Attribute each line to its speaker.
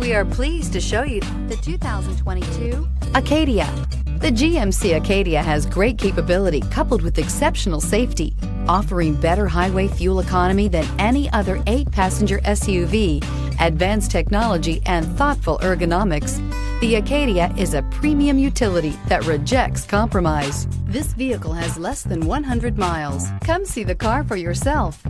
Speaker 1: We are pleased to show you the 2022 Acadia. The GMC Acadia has great capability coupled with exceptional safety, offering better highway fuel economy than any other 8-passenger SUV, advanced technology, and thoughtful ergonomics. The Acadia is a premium utility that rejects compromise. This vehicle has less than 100 miles. Come see the car for yourself.